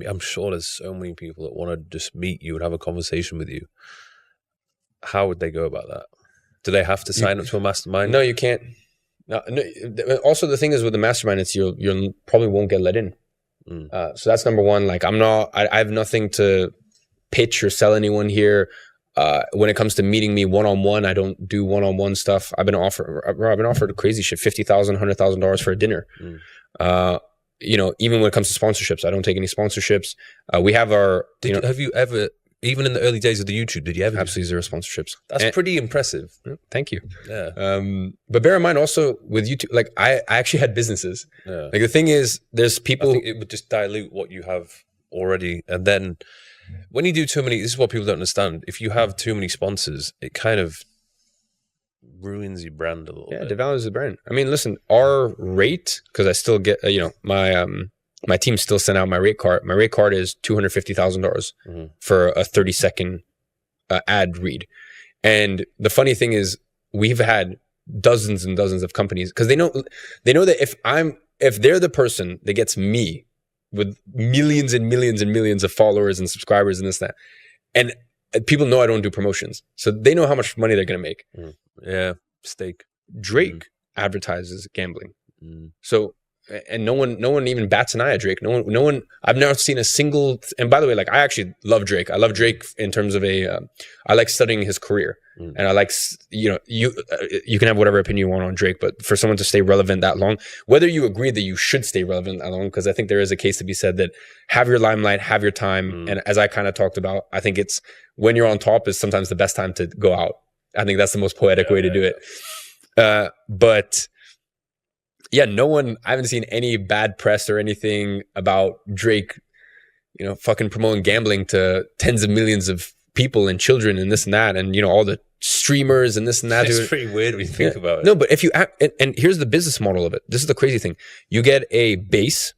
I'm sure there's so many people that want to just meet you and have a conversation with you. How would they go about that? Do they have to sign up to a mastermind? No, you can't. No. Also, the thing is with the mastermind, it's you probably won't get let in. So that's number one. Like I have nothing to pitch or sell anyone here. When it comes to meeting me one-on-one, I don't do one-on-one stuff. I've been offered crazy shit, $50,000, $100,000 for a dinner. Even when it comes to sponsorships, I don't take any sponsorships. We have our, have you ever, even in the early days of the YouTube, did you ever? Absolutely zero sponsorships. That's pretty impressive. Thank you. Yeah. But bear in mind also with YouTube, like I actually had businesses. Yeah. Like the thing is, there's people. I think it would just dilute what you have already. And then when you do too many, this is what people don't understand. If you have too many sponsors, it kind of ruins your brand a little bit. Yeah, devalues the brand. I mean, listen, our rate, because I still get, my team still sent out my rate card. My rate card is $250,000 for a 30-second ad read. And the funny thing is, we've had dozens and dozens of companies because they know that if they're the person that gets me with millions and millions and millions of followers and subscribers and this and that, and people know I don't do promotions, so they know how much money they're gonna make. Yeah, stake. Drake advertises gambling, so. And no one even bats an eye at Drake. No one. I've never seen a single. And by the way, like I actually love Drake. I love Drake in terms of I like studying his career, and I like you can have whatever opinion you want on Drake, but for someone to stay relevant that long, whether you agree that you should stay relevant that long, because I think there is a case to be said that have your limelight, have your time, and as I kind of talked about, I think it's when you're on top is sometimes the best time to go out. I think that's the most poetic way to do it. But. Yeah, I haven't seen any bad press or anything about Drake, fucking promoting gambling to tens of millions of people and children and this and that, and, all the streamers and this and that. It's pretty weird when you think about it. No, but if you, and here's the business model of it. This is the crazy thing. You get a base,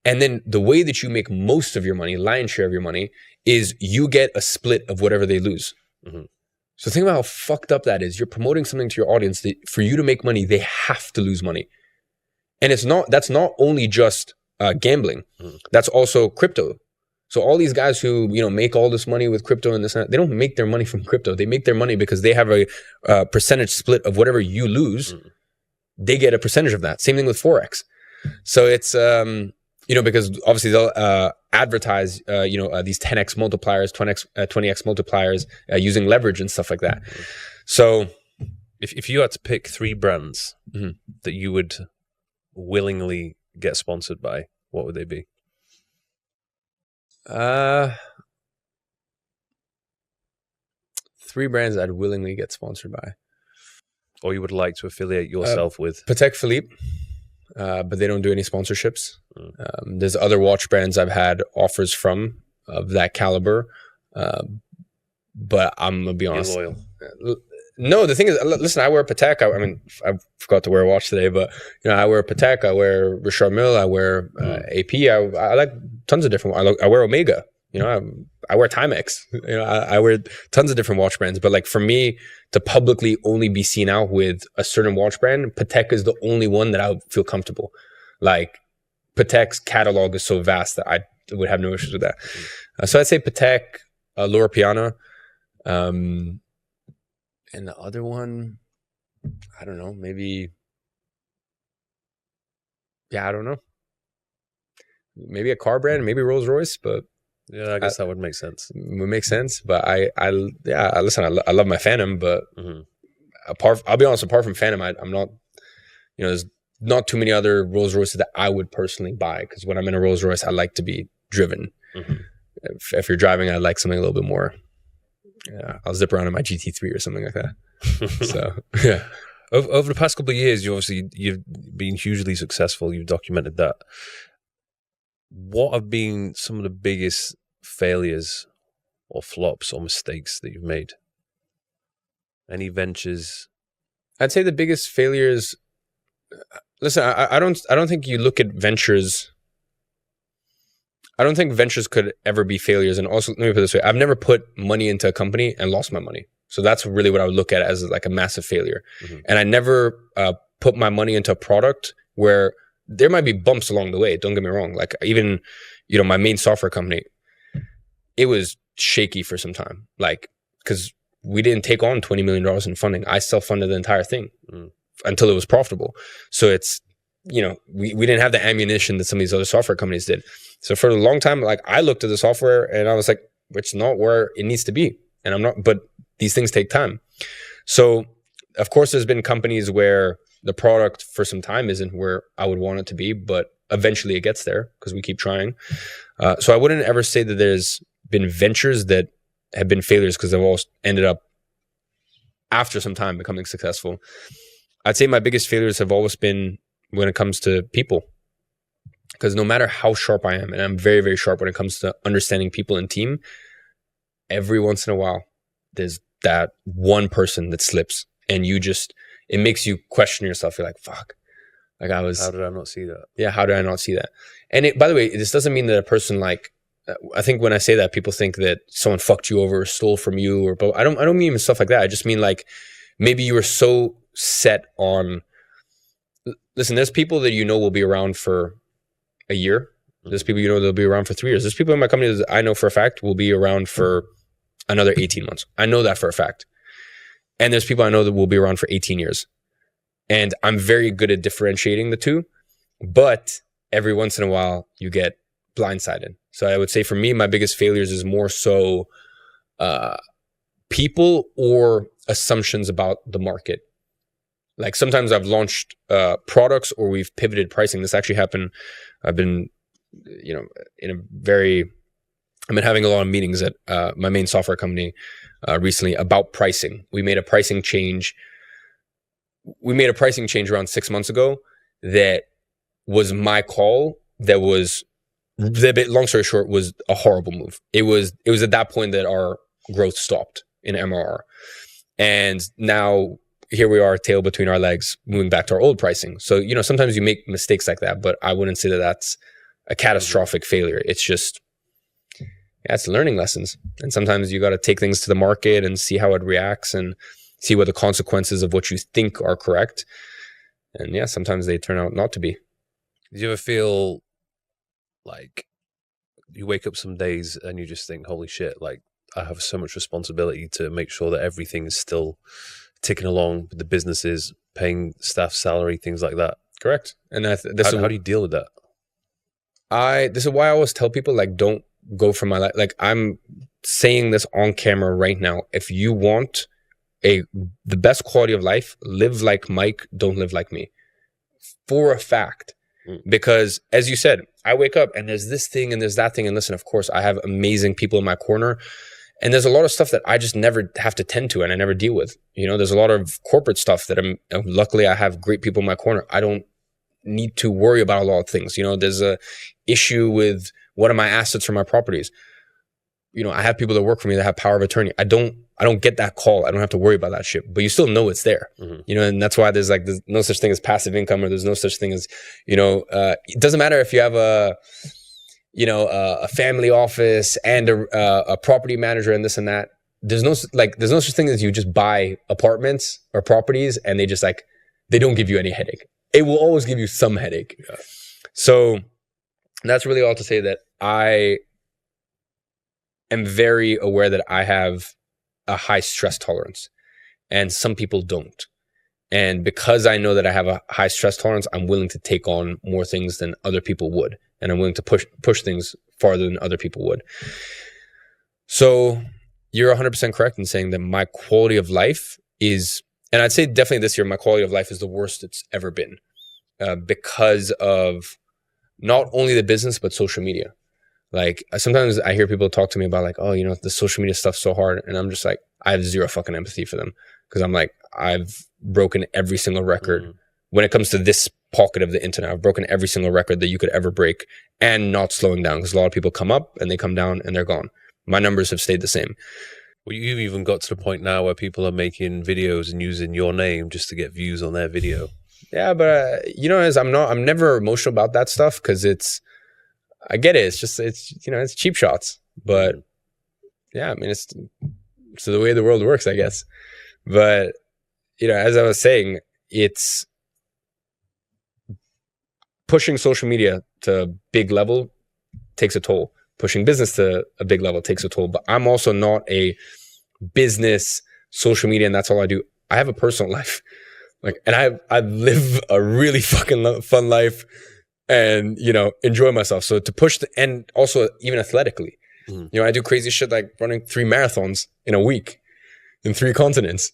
and then the way that you make most of your money, lion's share of your money, is you get a split of whatever they lose. So think about how fucked up that is. You're promoting something to your audience that for you to make money, they have to lose money. And that's not only just gambling, that's also crypto. So all these guys who, make all this money with crypto and this, and that, they don't make their money from crypto. They make their money because they have a percentage split of whatever you lose. They get a percentage of that. Same thing with Forex. So it's, because obviously they'll advertise, these 10x multipliers, 20x multipliers using leverage and stuff like that. So if you had to pick 3 brands that you would willingly get sponsored by, what would they be? 3 brands I'd willingly get sponsored by, or you would like to affiliate yourself with. Patek Philippe, but they don't do any sponsorships. There's other watch brands I've had offers from of that caliber, but I'm gonna be honest. You're loyal. No, the thing is, listen, I wear Patek. I forgot to wear a watch today, but I wear Patek, I wear Richard Mille, I wear AP. I like tons of different. I wear Omega. I wear Timex. I wear tons of different watch brands. But like for me to publicly only be seen out with a certain watch brand, Patek is the only one that I would feel comfortable. Like Patek's catalog is so vast that I would have no issues with that. So I'd say Patek, Loro Piana. And the other one, I don't know, maybe, I don't know. Maybe a car brand, maybe Rolls Royce, but yeah, I guess that would make sense. Would make sense, but listen, I love my Phantom, but I'll be honest, apart from Phantom, I'm not, there's not too many other Rolls Royces that I would personally buy, because when I'm in a Rolls Royce, I like to be driven. If you're driving, I like something a little bit more. Yeah, I'll zip around in my GT3 or something like that. So yeah. Over the past couple of years, you've been hugely successful. You've documented that. What have been some of the biggest failures or flops or mistakes that you've made? Any ventures? I'd say the biggest failures. Listen, I don't think you look at ventures. I don't think ventures could ever be failures. And also, let me put it this way: I've never put money into a company and lost my money. So that's really what I would look at as like a massive failure. And I never put my money into a product where there might be bumps along the way. Don't get me wrong. Like even, you know, my main software company, it was shaky for some time. Like, because we didn't take on $20 million in funding. I self-funded the entire thing until it was profitable. So it's, you know, we didn't have the ammunition that some of these other software companies did. So for a long time, like I looked at the software and I was like, it's not where it needs to be. And I'm not, but these things take time. So of course, there's been companies where the product for some time isn't where I would want it to be, but eventually it gets there because we keep trying. So I wouldn't ever say that there's been ventures that have been failures because they've all ended up after some time becoming successful. I'd say my biggest failures have always been when it comes to people, because no matter how sharp I am, and I'm very, very sharp when it comes to understanding people and team, every once in a while, there's that one person that slips and it makes you question yourself. You're like, fuck, like how did I not see that? Yeah. How did I not see that? And by the way, this doesn't mean that a person like, I think when I say that, people think that someone fucked you over or stole from you but I don't mean stuff like that. I just mean like, maybe you were so set on, listen, there's people that you know will be around for a year. There's people you know they'll be around for 3 years. There's people in my company that I know for a fact will be around for another 18 months. I know that for a fact. And there's people I know that will be around for 18 years. And I'm very good at differentiating the two. But every once in a while, you get blindsided. So I would say for me, my biggest failures is more so people or assumptions about the market. Like sometimes I've launched products or we've pivoted pricing. This actually happened. I've been, you know, I've been having a lot of meetings at my main software company recently about pricing. We made a pricing change. We made a pricing change around 6 months ago that was my call. That was, long story short, was a horrible move. It was at that point that our growth stopped in MRR. And now here we are, tail between our legs, moving back to our old pricing. So, you know, sometimes you make mistakes like that, but I wouldn't say that that's a catastrophic failure. It's just, it's learning lessons. And sometimes you got to take things to the market and see how it reacts and see what the consequences of what you think are correct. And yeah, sometimes they turn out not to be. Did you ever feel like you wake up some days and you just think, holy shit, like I have so much responsibility to make sure that everything is still ticking along with the businesses, paying staff salary, things like that? Correct. And how do you deal with that? This is why I always tell people, like, don't go for my life. Like, I'm saying this on camera right now. If you want the best quality of life, live like Mike, don't live like me. For a fact. Because as you said, I wake up and there's this thing and there's that thing. And listen, of course, I have amazing people in my corner. And there's a lot of stuff that I just never have to tend to and I never deal with. You know, there's a lot of corporate stuff that luckily I have great people in my corner. I don't need to worry about a lot of things. You know, there's a issue with what are my assets for my properties. You know, I have people that work for me that have power of attorney. I don't get that call. I don't have to worry about that shit, but you still know it's there, you know, and that's why there's no such thing as passive income, or there's no such thing as, you know, it doesn't matter if you have a family office and a property manager and this and that. There's no such thing as you just buy apartments or properties and they don't give you any headache. It will always give you some headache. Yeah. So that's really all to say that I am very aware that I have a high stress tolerance and some people don't. And because I know that I have a high stress tolerance, I'm willing to take on more things than other people would. And I'm willing to push things farther than other people would. So you're 100% correct in saying that my quality of life is, and I'd say definitely this year, my quality of life is the worst it's ever been because of not only the business, but social media. Like sometimes I hear people talk to me about like, oh, you know, the social media stuff's so hard. And I'm just like, I have zero fucking empathy for them. Cause I'm like, I've broken every single record when it comes to this pocket of the internet. I've broken every single record that you could ever break and not slowing down. Cause a lot of people come up and they come down and they're gone. My numbers have stayed the same. Well, you've even got to the point now where people are making videos and using your name just to get views on their video. Yeah. But you know, I'm never emotional about that stuff. Cause I get it. It's cheap shots, but yeah, I mean, it's the way the world works, I guess. But, you know, as I was saying, pushing social media to a big level takes a toll. Pushing business to a big level takes a toll. But I'm also not a business social media and that's all I do. I have a personal life. Like, and I live a really fucking fun life and, you know, enjoy myself. So to push and also even athletically, you know, I do crazy shit like running 3 marathons in a week in 3 continents.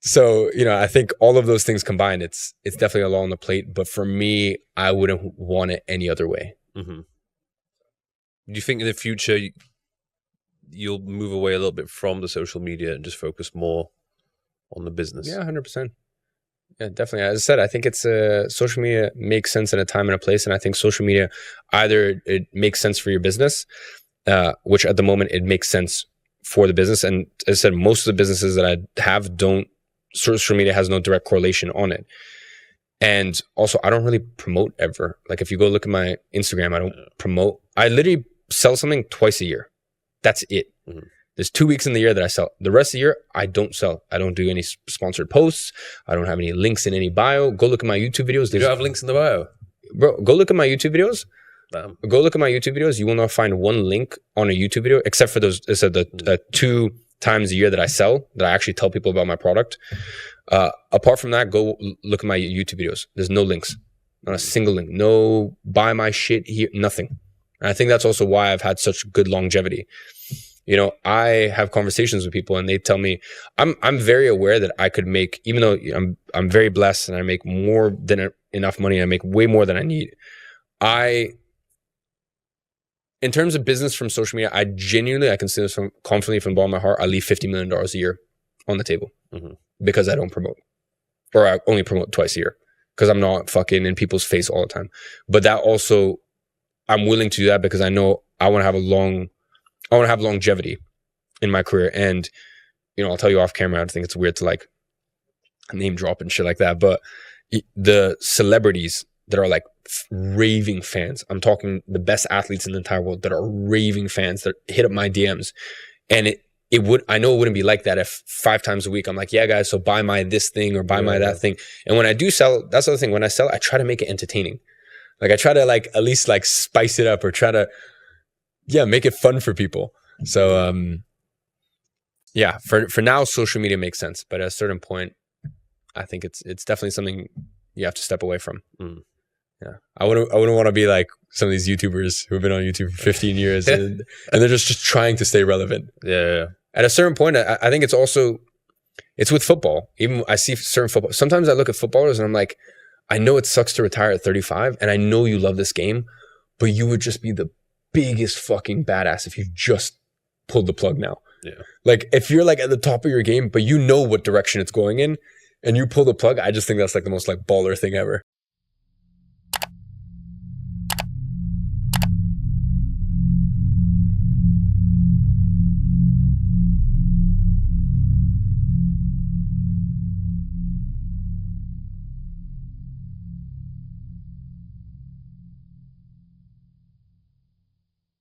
So, you know, I think all of those things combined, it's definitely a lot on the plate. But for me, I wouldn't want it any other way. Mm-hmm. Do you think in the future you'll move away a little bit from the social media and just focus more on the business? Yeah, 100%. Yeah, definitely. As I said, I think it's social media makes sense in a time and a place. And I think social media, either it makes sense for your business, which at the moment it makes sense for the business. And as I said, most of the businesses that I have social media has no direct correlation on it. And also, I don't really promote ever. Like if you go look at my Instagram, I don't promote. I literally sell something twice a year. That's it. Mm-hmm. There's 2 weeks in the year that I sell. The rest of the year, I don't sell. I don't do any sponsored posts. I don't have any links in any bio. Go look at my YouTube videos. You don't have links in the bio? Bro, go look at my YouTube videos. Damn. Go look at my YouTube videos. You will not find one link on a YouTube video, except for those. So the 2 times a year that I sell, that I actually tell people about my product. Apart from that, go look at my YouTube videos. There's no links. Not a single link. No buy my shit here. Nothing. And I think that's also why I've had such good longevity. You know, I have conversations with people and they tell me, I'm very aware that I could make, even though I'm very blessed and I make more than enough money, I make way more than I need. In terms of business from social media, I can say this confidently from the bottom of my heart, I leave $50 million a year on the table because I don't promote, or I only promote twice a year because I'm not fucking in people's face all the time. But that also, I'm willing to do that because I know I want to have longevity in my career. And, you know, I'll tell you off camera, I think it's weird to like name drop and shit like that. But the celebrities that are like raving fans, I'm talking the best athletes in the entire world that are raving fans that hit up my DMs. And I know it wouldn't be like that if 5 times a week I'm like, yeah, guys, so buy my this thing or buy my that thing. And when I do sell, that's the other thing. When I sell, I try to make it entertaining. Like I try to like at least like spice it up or try to, make it fun for people. So, for now, social media makes sense. But at a certain point, I think it's definitely something you have to step away from. Yeah, I wouldn't want to be like some of these YouTubers who've been on YouTube for 15 years and they're just trying to stay relevant. Yeah. At a certain point, I think it's with football. Even I see certain football. Sometimes I look at footballers and I'm like, I know it sucks to retire at 35, and I know you love this game, but you would just be the biggest fucking badass if you just pulled the plug now. Yeah. Like if you're like at the top of your game, but you know what direction it's going in and you pull the plug, I just think that's like the most like baller thing ever.